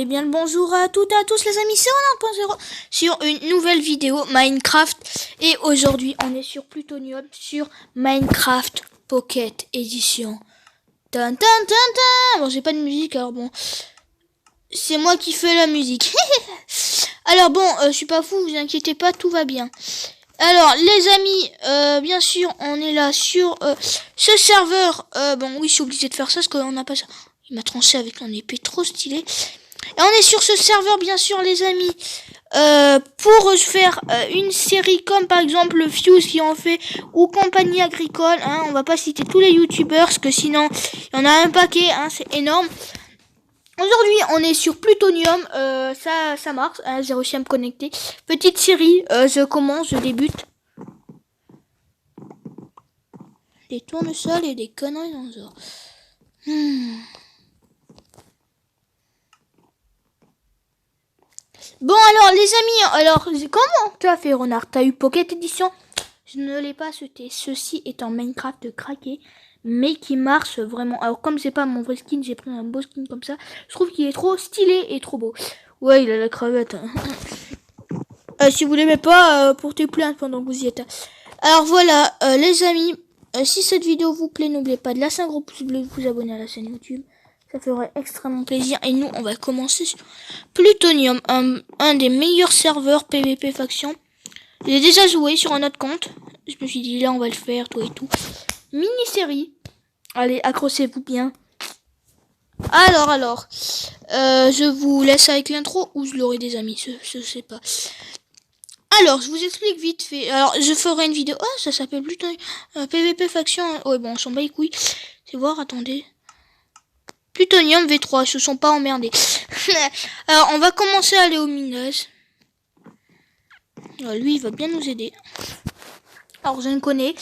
Et bien le bonjour à toutes et à tous les amis, c'est Ronald.0 sur une nouvelle vidéo Minecraft. Et aujourd'hui on est sur Plutonium sur Minecraft Pocket Edition. Tan tan tan tan. Bon, j'ai pas de musique, alors bon, c'est moi qui fais la musique. Alors bon, je suis pas fou, vous inquiétez pas, tout va bien. Alors les amis, bien sûr on est là sur ce serveur. Bon oui, je suis obligé de faire ça parce qu'on n'a pas ça. Il m'a tranché avec un épée trop stylé. Et on est sur ce serveur, bien sûr, les amis, pour faire une série comme par exemple le Fuse qui en fait, ou Compagnie Agricole. Hein, on va pas citer tous les youtubeurs parce que sinon il y en a un paquet, hein, c'est énorme. Aujourd'hui, on est sur Plutonium, ça marche, hein, j'ai réussi à me connecter. Petite série, je débute. Des tournesols et des conneries dans le genre. Bon alors les amis, alors comment tu as fait Renard? T'as eu Pocket Edition? Je ne l'ai pas acheté. Ceci est en Minecraft craqué, mais qui marche vraiment. Alors comme c'est pas mon vrai skin, j'ai pris un beau skin comme ça. Je trouve qu'il est trop stylé et trop beau. Ouais, il a la cravate. Hein. Si vous l'aimez pas, portez plainte pendant que vous y êtes. Alors voilà, les amis, si cette vidéo vous plaît, n'oubliez pas de lâcher un gros pouce bleu, de vous abonner à la chaîne YouTube. Ça ferait extrêmement plaisir. Et nous, on va commencer sur Plutonium, un des meilleurs serveurs PVP faction. J'ai déjà joué sur un autre compte. Je me suis dit, là, on va le faire, tout et tout. Mini-série. Allez, accrochez-vous bien. Alors, je vous laisse avec l'intro ou je l'aurai des amis, je sais pas. Alors, je vous explique vite fait. Alors, je ferai une vidéo. Oh, ça s'appelle Plutonium PVP faction. Ouais, bon, on s'en bat les couilles. C'est voir, attendez. Plutonium V3, ils se sont pas emmerdés. Alors, on va commencer à aller au minage. Alors, lui, il va bien nous aider. Alors, je ne connais.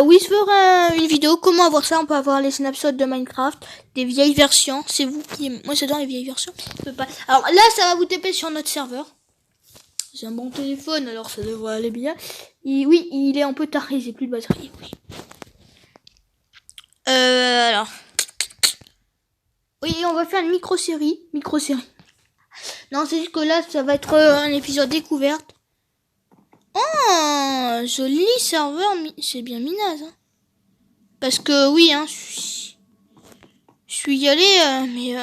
Oui, je ferai une vidéo. Comment avoir ça? On peut avoir les snapshots de Minecraft, des vieilles versions. C'est vous qui... Moi, j'adore les vieilles versions. Je peux pas. Alors, là, ça va vous taper sur notre serveur. J'ai un bon téléphone, alors ça devrait aller bien. Et oui, il est un peu tardé, j'ai plus de batterie. Oui. Alors... Oui, on va faire une micro-série. Non, c'est juste que là, ça va être un épisode découverte. Oh, joli serveur. C'est bien minage. Hein. Parce que, oui, hein, je suis allé, mais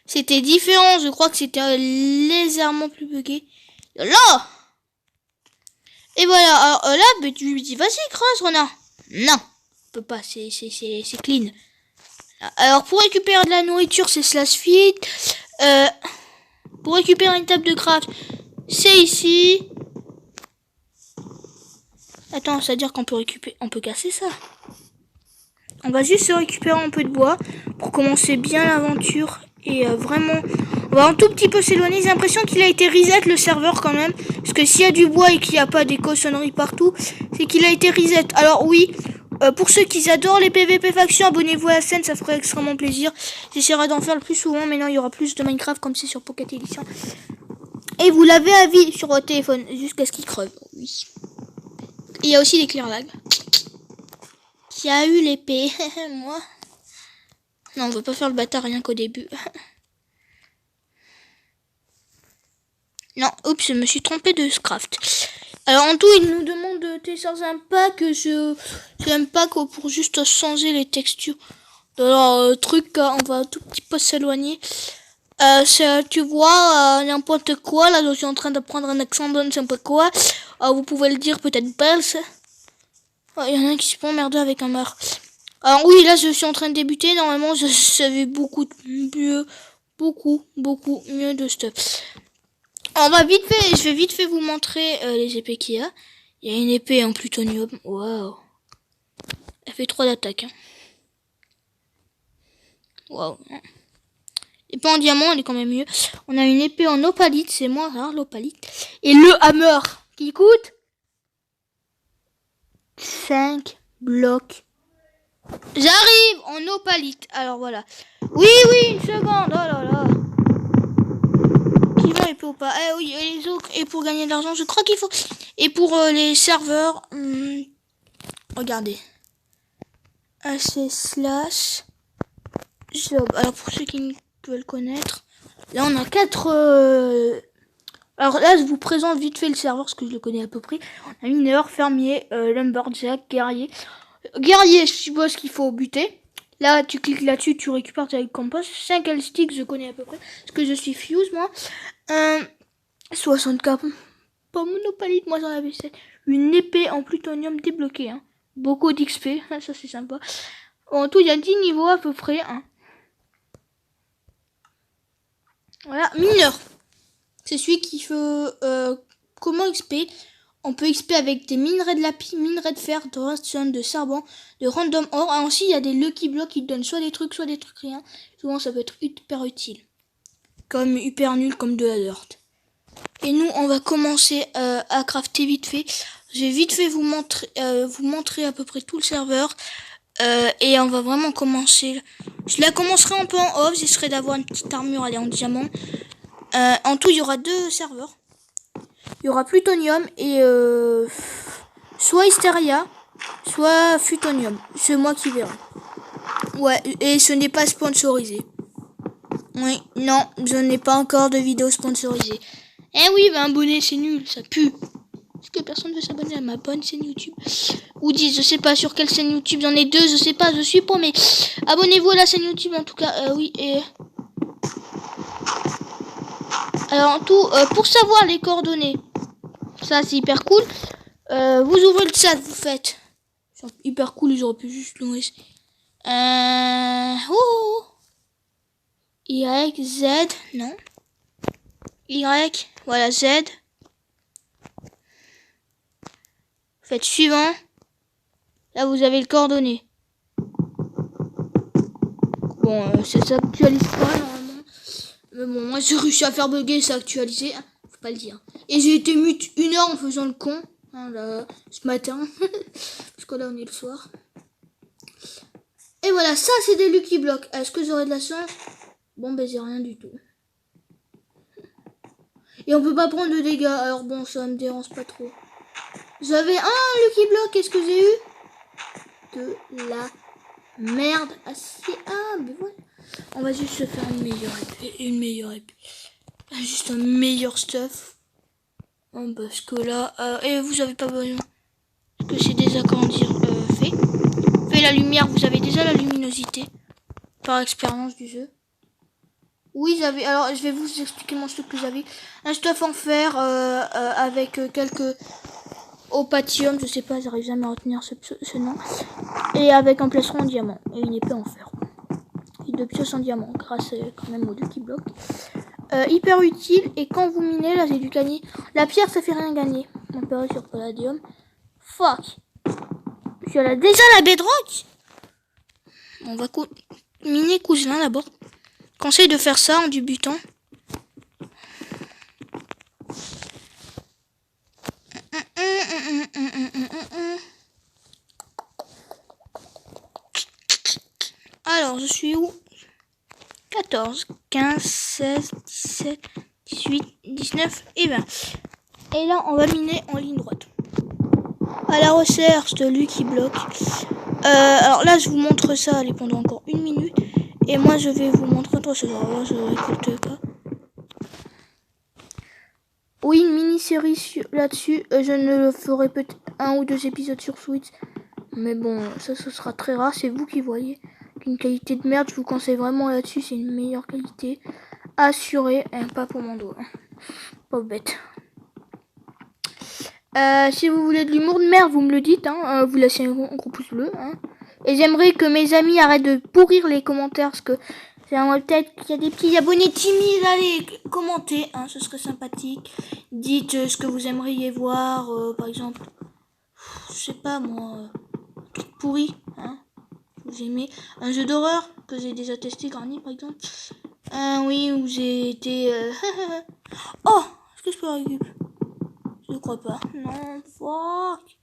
c'était différent. Je crois que c'était légèrement plus bugué. Là! Et voilà. Alors là, bah, tu lui dis, vas-y, creuse, renard. Non, on peut pas, c'est clean. Alors, pour récupérer de la nourriture, c'est /feed. Pour récupérer une table de craft, c'est ici. Attends, ça veut dire qu'on peut récupérer... On peut casser ça. On va juste se récupérer un peu de bois pour commencer bien l'aventure. Et vraiment, on va un tout petit peu s'éloigner. J'ai l'impression qu'il a été reset le serveur quand même. Parce que s'il y a du bois et qu'il n'y a pas des cochonneries partout, c'est qu'il a été reset. Alors oui... pour ceux qui adorent les PVP factions, abonnez-vous à la chaîne, ça ferait extrêmement plaisir. J'essaierai d'en faire le plus souvent, maintenant il y aura plus de Minecraft comme c'est sur Pocket Edition. Et vous l'avez à vie sur votre téléphone, jusqu'à ce qu'il creve. Oui. Et il y a aussi des clearlags. Qui a eu l'épée? Moi. Non, on va pas faire le bâtard rien qu'au début. Non, oups, je me suis trompé de craft. Alors en tout, il nous demande de télécharger un pack. C'est un pack pour juste changer les textures. Alors truc, on va un tout petit peu s'éloigner. Tu vois, n'importe quoi. Là, je suis en train de prendre un accent de n'importe quoi. Vous pouvez le dire peut-être Bells. Il y en a un qui se peut emmerder avec un meurtre. Alors oui, là, je suis en train de débuter. Normalement, je savais beaucoup mieux de stuff. On va vite fait, je vais vite fait vous montrer les épées qu'il y a. Il y a une épée en plutonium. Waouh. Elle fait 3 d'attaque. Hein. Waouh. L'épée en diamant, elle est quand même mieux. On a une épée en opalite, c'est moins rare l'opalite. Et le hammer qui coûte 5 blocs. J'arrive en opalite. Alors voilà. Oui, une seconde. Oh là là. Et pour pas. Oui, les autres. Et pour gagner de l'argent, je crois qu'il faut. Et pour les serveurs. Regardez. AC/job. Alors pour ceux qui veulent connaître. Là, on a 4... Alors là, je vous présente vite fait le serveur, parce que je le connais à peu près. On a mineur, fermier, lumberjack, guerrier. Guerrier, je suppose qu'il faut buter. Là, tu cliques là-dessus, tu récupères ta compost. 5 sticks, je connais à peu près. Parce que je suis fuse, moi. 64. Pas monopalite, moi j'en avais 7. Une épée en plutonium débloquée. Hein. Beaucoup d'XP, ça c'est sympa. En tout, il y a 10 niveaux à peu près. Hein. Voilà, mineur. C'est celui qui fait comment XP. On peut XP avec des minerais de lapis, minerais de fer, de redstone, de charbon, de random ore. Et ensuite, il y a des lucky blocks qui donnent soit des trucs rien. Souvent, ça peut être hyper utile. Comme hyper nul, comme de la dirt. Et nous, on va commencer à crafter vite fait. Je vais vite fait vous montrer à peu près tout le serveur. Et on va vraiment commencer. Je la commencerai un peu en off. J'essaierai d'avoir une petite armure en diamant. En tout, il y aura 2 serveurs. Il y aura Plutonium et soit Hysteria, soit Futonium. C'est moi qui verrai. Ouais, et ce n'est pas sponsorisé. Oui, non, je n'ai pas encore de vidéo sponsorisée. Eh oui, bah abonner, c'est nul, ça pue. Est-ce que personne veut s'abonner à ma bonne chaîne YouTube? Ou 10, je sais pas sur quelle chaîne YouTube, j'en ai 2, je sais pas, je suis pas, mais abonnez-vous à la chaîne YouTube en tout cas, oui, et... Alors en tout, pour savoir les coordonnées, ça c'est hyper cool, vous ouvrez le chat, vous faites. C'est hyper cool, ils auraient pu juste l'ouvrir. Y, Z, non. Y, voilà, Z. Faites suivant. Là, vous avez le coordonnées. Bon, ça s'actualise pas, normalement. Mais bon, moi, j'ai réussi à faire bugger, ça actualisé. Hein, faut pas le dire. Et j'ai été mute 1 heure en faisant le con. Hein, là, ce matin. Parce que là, on est le soir. Et voilà, ça, c'est des Lucky Blocks. Est-ce que j'aurai de la chance? Bon, ben, j'ai rien du tout. Et on peut pas prendre de dégâts. Alors bon, ça me dérange pas trop. J'avais un Lucky Block. Qu'est-ce que j'ai eu? De la merde. Mais voilà. On va juste se faire une meilleure épée. Juste un meilleur stuff. Bon, parce que là... et vous avez pas besoin. Parce que c'est déjà, comment dire, fait. Fait la lumière, vous avez déjà la luminosité. Par expérience du jeu. Oui, j'avais... Alors, je vais vous expliquer mon stuff que j'avais. Un stuff en fer avec quelques opatium, je sais pas, j'arrive jamais à retenir ce nom. Et avec un plastron en diamant. Et une épée en fer. Et 2 pioches en diamant, grâce quand même au Lucky Block. Hyper utile. Et quand vous minez, là j'ai dû gagner. La pierre, ça fait rien gagner. On peut aller sur Palladium. Fuck. Tu as déjà la bedrock. On va miner cousin d'abord. Conseil de faire ça en débutant. Alors, je suis où? 14, 15, 16, 17, 18, 19 et 20. Et là, on va miner en ligne droite. À la recherche de Lucky Block. Alors là, je vous montre ça allez, pendant encore 1 minute. Et moi, je vais vous montrer autre chose. Alors là, je récolte pas. Oui, une mini-série là-dessus. Je ne le ferai peut-être 1 ou 2 épisodes sur Switch. Mais bon, ça, ce sera très rare. C'est vous qui voyez. Une qualité de merde, je vous conseille vraiment là-dessus. C'est une meilleure qualité. Assurée. Et pas pour mon dos. Pas bête. Si vous voulez de l'humour de merde, vous me le dites. Hein. Vous laissez un gros pouce bleu. Hein. Et j'aimerais que mes amis arrêtent de pourrir les commentaires. Parce que j'aimerais peut-être qu'il y a des petits abonnés timides. Allez, commentez. Hein, ce serait sympathique. Dites ce que vous aimeriez voir. Par exemple, je sais pas moi. Un truc pourri. Hein. Vous aimez un jeu d'horreur que j'ai déjà testé, Granny par exemple. Oui, où j'ai été... Oh, est-ce que je peux le récup? Je crois pas. Non, fuck.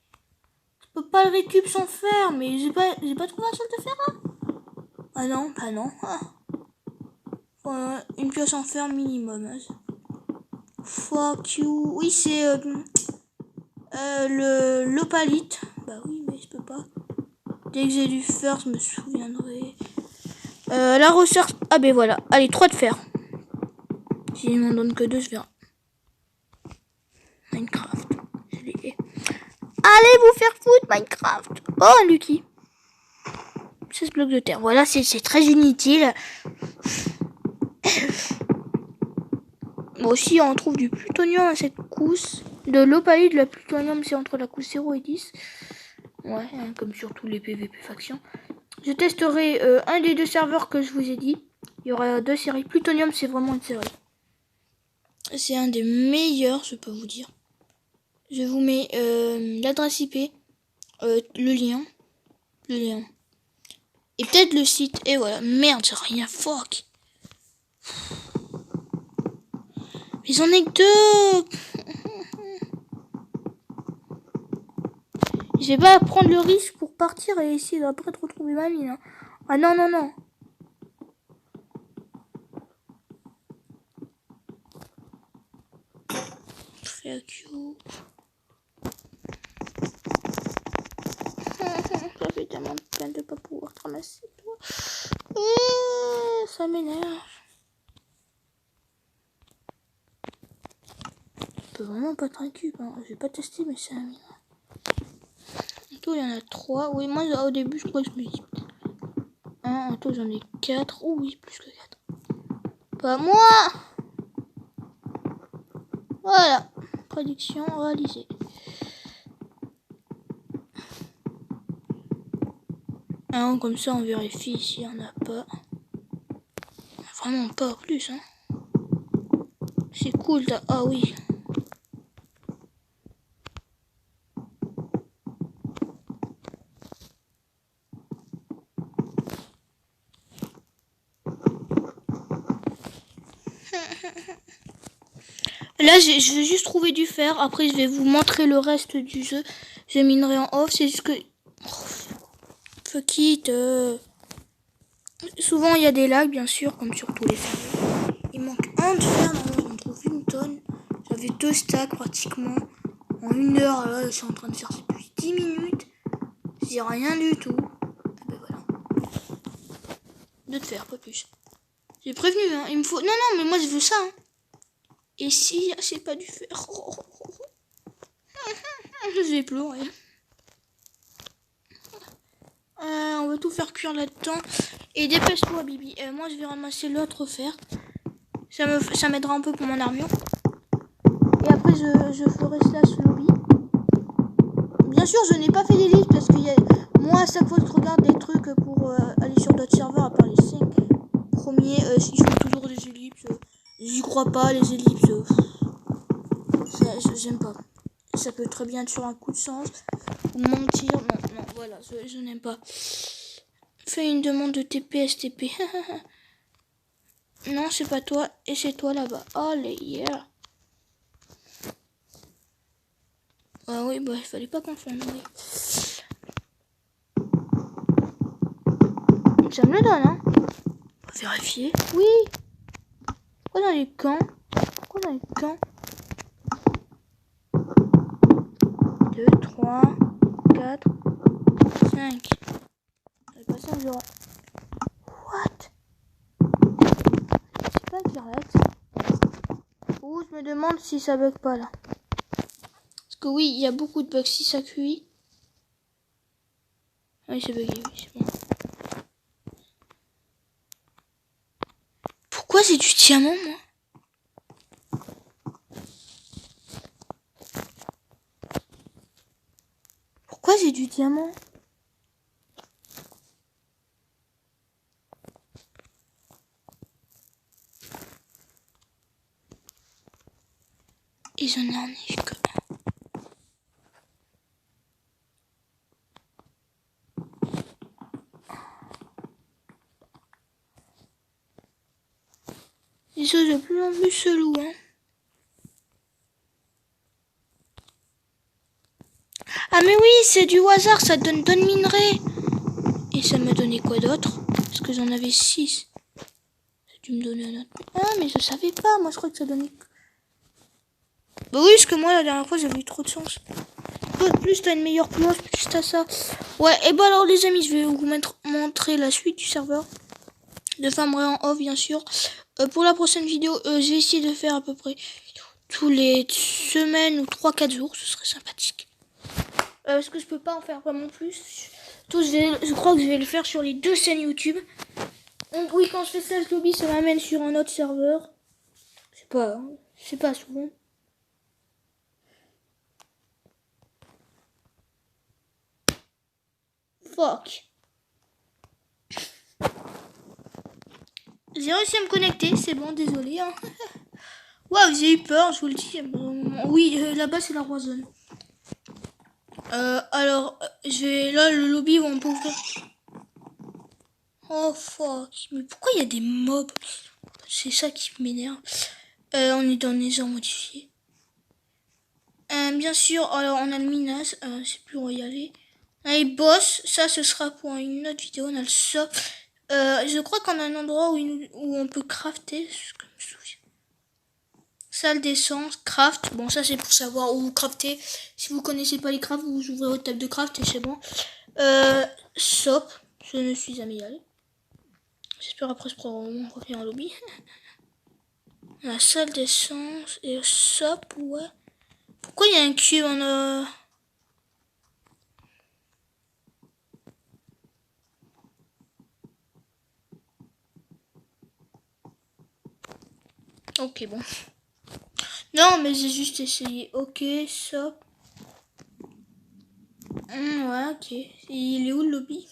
Je peux pas le récup sans faire, mais j'ai pas trouvé un seul de fer là. Ah non, bah non. Ah. Une pioche en fer minimum. Hein. Fuck you. Oui, c'est l'opalite. Bah oui, mais je peux pas. Dès que j'ai du fer, je me souviendrai. La recherche. Ah ben voilà. Allez, 3 de fer. S'il m'en donne que 2, je verrai. Minecraft. Allez vous faire foutre, Minecraft. Oh, Lucky. 16 blocs de terre. Voilà, c'est très inutile. Bon, aussi, on trouve du plutonium à cette couche. De l'opalite, de la plutonium, c'est entre la couche 0 et 10. Ouais, comme sur tous les PVP factions. Je testerai un des 2 serveurs que je vous ai dit. Il y aura 2 séries. Plutonium, c'est vraiment une série. C'est un des meilleurs, je peux vous dire. Je vous mets l'adresse IP, le lien. Et peut-être le site. Et voilà. Merde, j'ai rien. Fuck. Mais j'en ai que 2. Je vais pas prendre le risque pour partir et essayer d'après de retrouver ma mine. Hein. Ah non, non, non. Fuck you. Ça fait tellement de peine de pas pouvoir te ramasser, toi. Ça m'énerve. Je peux vraiment pas être un cube. Hein. Je vais pas tester, mais c'est un mine. En tout, il y en a 3. Oui, moi, au début, je crois que je me dis. En tout, j'en ai 4. Oh oui, plus que 4. Pas moi. Voilà. Prédiction réalisée. Comme ça, on vérifie s'il n'y en a pas. Vraiment pas en plus. Hein. C'est cool. Ah oui. Là, je vais juste trouver du fer. Après, je vais vous montrer le reste du jeu. Je minerai en off. C'est juste que... Fuck it. Souvent, il y a des lags, bien sûr, comme sur tous les serveurs. Il manque un de fer. Normalement, on trouve une tonne. J'avais 2 stacks pratiquement. En 1 heure, là, je suis en train de faire ça depuis 10 minutes. J'ai rien du tout. Et ben voilà. 2 de fer, pas plus. J'ai prévenu, hein. Il me faut... Non, non, mais moi, je veux ça, hein. Et si c'est pas du fer, je vais pleurer. On va tout faire cuire là-dedans. Et dépêche-toi, Bibi. Moi, je vais ramasser l'autre fer. Ça m'aidera un peu pour mon armure. Et après, je ferai slash lobby. Bien sûr, je n'ai pas fait d'élite parce que moi, à chaque fois que je regarde des trucs pour aller sur d'autres serveurs, à part les 5 premiers, ils font toujours des ellipses. J'y crois pas, les ellipses. J'aime pas. Ça peut très bien être sur un coup de sens. Ou mentir. Non, non, voilà, je n'aime pas. Fais une demande de TP, STP. Non, c'est pas toi. Et c'est toi là-bas. Allez, yeah. Ah oui, bah, il fallait pas confondre. Oui. Ça me le donne, hein. On va vérifier. Oui. Pourquoi dans les camps? 2, 3, 4, 5. C'est pas ça, genre. What? C'est pas direct. Ouh, je me demande si ça bug pas là. Parce que oui, il y a beaucoup de bugs si ça cuit. Oui, c'est bugué, oui, c'est bon. Pourquoi c'est du diamant, moi? Pourquoi j'ai du diamant? Et je n'en ai que un. Les choses de plus en plus chelou, hein. Ah mais oui, c'est du hasard, ça donne minerai. Et ça m'a donné quoi d'autre? Parce que j'en avais 6. Ça a dû me donner un autre. Ah mais je savais pas, moi je crois que ça donnait... Bah oui, parce que moi la dernière fois j'avais eu trop de chance. Plus t'as une meilleure pioche, plus t'as ça. Ouais, et bah alors les amis, je vais vous montrer la suite du serveur. De Fambré en off bien sûr. Pour la prochaine vidéo, je vais essayer de faire à peu près tous les semaines ou 3-4 jours. Ce serait sympathique. Parce que je peux pas en faire vraiment plus. Je crois que je vais le faire sur les 2 chaînes YouTube. Donc oui, quand je fais Slash Lobby, ça m'amène sur un autre serveur. C'est pas souvent. Fuck. J'ai réussi à me connecter, c'est bon, désolé. Hein. Waouh, j'ai eu peur, je vous le dis. Oui, là-bas c'est la Warzone. Alors, je vais là le lobby où on peut ouvrir. Oh fuck, mais pourquoi il y a des mobs? C'est ça qui m'énerve. On est dans les heures modifiées. Bien sûr, alors on a le Minas, c'est plus où y aller. On a les boss, ça ce sera pour une autre vidéo, on a le shop. Je crois qu'on a un endroit où on peut crafter, ce que je me souviens. Salle d'essence, craft, bon ça c'est pour savoir où crafter. Si vous connaissez pas les crafts, vous ouvrez votre table de craft et c'est bon. Shop, je ne suis jamais allé. J'espère après je pourrai revenir en lobby. La salle d'essence et le shop, ouais. Pourquoi il y a un cube en Ok, bon. Non, mais j'ai juste essayé. Ok, shop. Ouais, ok. Il est où le lobby?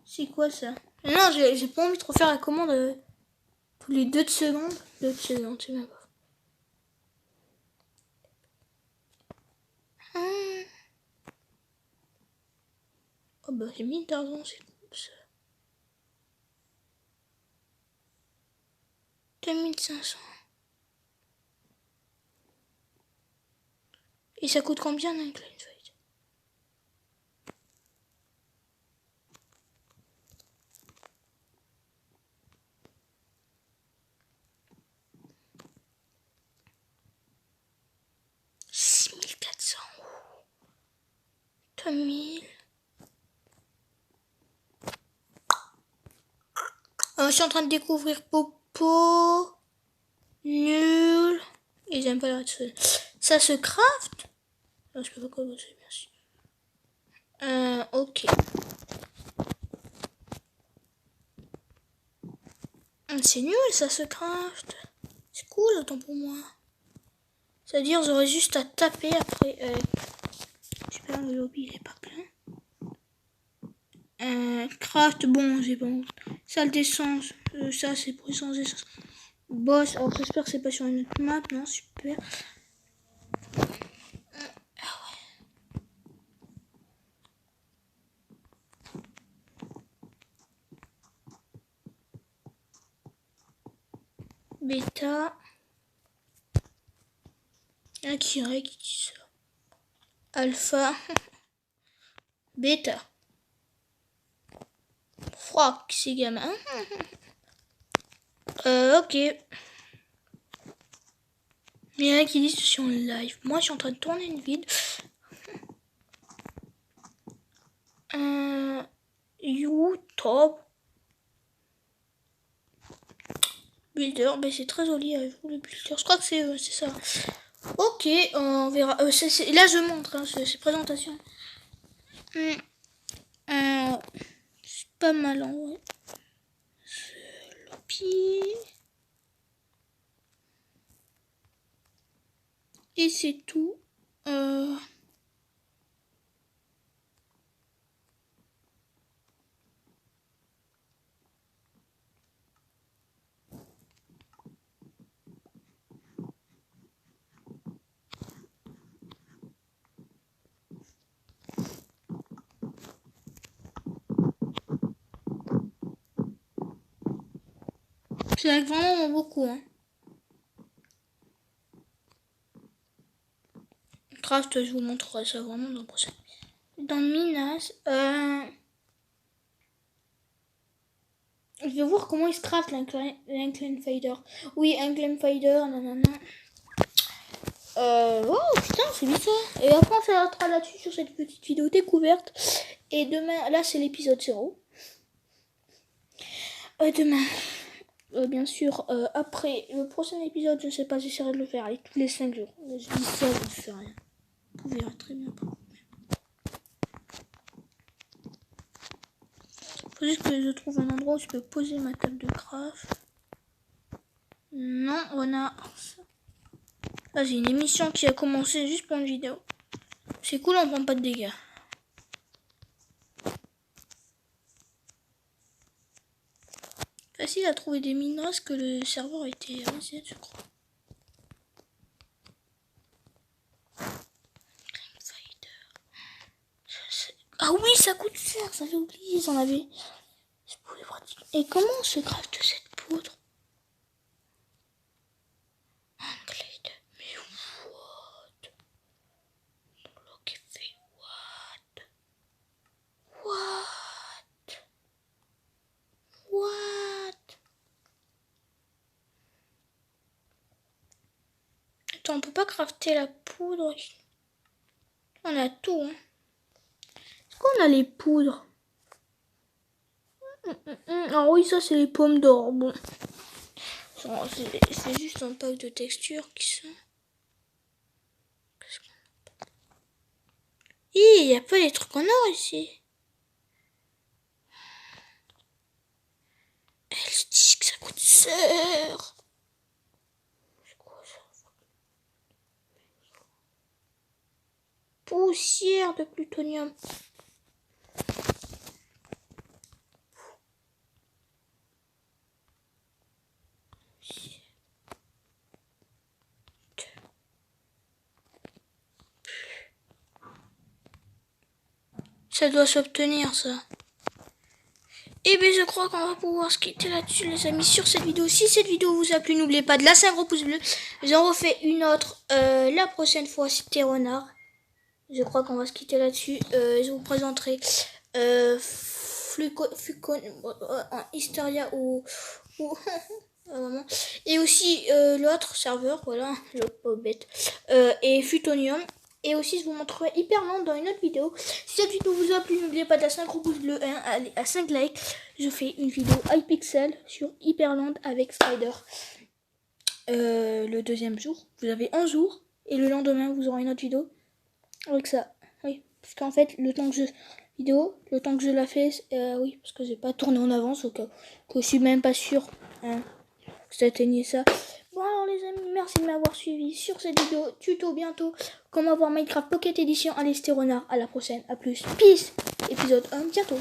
C'est quoi ça? Non, j'ai pas envie de refaire la commande tous les 2 secondes. 2 secondes, c'est même pas. Oh bah j'ai 1000 d'argent, c'est cool ça. 2500. Et ça coûte combien un Clean Fight? « 6400. 2000. Je suis en train de découvrir Popo. Nul. Et j'aime pas la redstone. Ça se craft? Ah, je peux pas commencer, merci. Ok. C'est nul, ça se craft. C'est cool, autant pour moi. C'est-à-dire, j'aurais juste à taper après. J'espère que le lobby il est pas plein. Craft, bon, j'ai bon. Salle d'essence, ça c'est pour essence d'essence. Boss, alors j'espère que c'est pas sur une autre map, non, super. Bêta. Un qui dit ça. Alpha. Bêta. Froid, c'est gamin. Ok. Il y en a qui disent que je suis en live. Moi, je suis en train de tourner une vidéo. YouTube. Builder, ben c'est très joli avec vous le builder. Je crois que c'est ça. Ok, on verra. Là, je montre, hein, c'est présentation. C'est pas mal en vrai. Lobby. Et c'est tout. C'est avec vraiment beaucoup. Hein. Craft, je vous montrerai ça vraiment dans le prochain. Dans Minas, je vais voir comment il se craft l'Incline Fader. Oui, Incline Fader, nanana. Oh putain, c'est bizarre. Et après, on s'arrêtera là-dessus sur cette petite vidéo découverte. Et demain, là, c'est l'épisode 0. Demain, bien sûr, après le prochain épisode, je sais pas, j'essaierai de le faire allez, tous les 5 jours. Je dis ça, je ne fais rien. Vous verrez très bien. Faut juste que je trouve un endroit où je peux poser ma table de craft. Non, on a... Là, j'ai une émission qui a commencé juste pour une vidéo. C'est cool, on prend pas de dégâts. Facile à trouver des mines parce que le serveur a été reset, je crois. Ah oui, ça coûte cher, ça fait oublier, j'en avais. Je pouvais pratiquer. Et comment on se crafte cette poudre? Mais what? Ok, fait what? What? Attends, on peut pas crafter la poudre. On a tout, hein. Est-ce qu'on a les poudres? Ah oui, ça c'est les pommes d'or. Bon. C'est juste un pack de textures qui sont... Il n'y a pas les trucs en or ici. Elle se dit que ça coûte cher. C'est quoi ça? Poussière de plutonium. Ça doit s'obtenir, ça. Et bien, je crois qu'on va pouvoir se quitter là-dessus, les amis, sur cette vidéo. Si cette vidéo vous a plu, n'oubliez pas de lâcher un gros pouce bleu. J'en refais une autre la prochaine fois, c'était Renard. Je crois qu'on va se quitter là-dessus. Je vous présenterai Hysteria ou vraiment. Et aussi l'autre serveur, voilà, l'autre pas bête, et Futonium. Et aussi je vous montrerai Hyperland dans une autre vidéo. Si cette vidéo vous a plu, n'oubliez pas de lâcher un gros pouce bleu, allez, à 5 likes. Je fais une vidéo iPixel sur Hyperland avec Spider. Le deuxième jour, vous avez un jour. Et le lendemain, vous aurez une autre vidéo avec ça. Oui, parce qu'en fait, le temps que je la fais, oui, parce que j'ai pas tourné en avance, au cas que je suis même pas sûr hein, que ça atteignait ça. Bon alors les amis, merci de m'avoir suivi sur cette vidéo tuto bientôt. Comment avoir Minecraft Pocket Edition. Allez, c'était Renard, à la prochaine, à plus. Peace. Épisode 1 bientôt.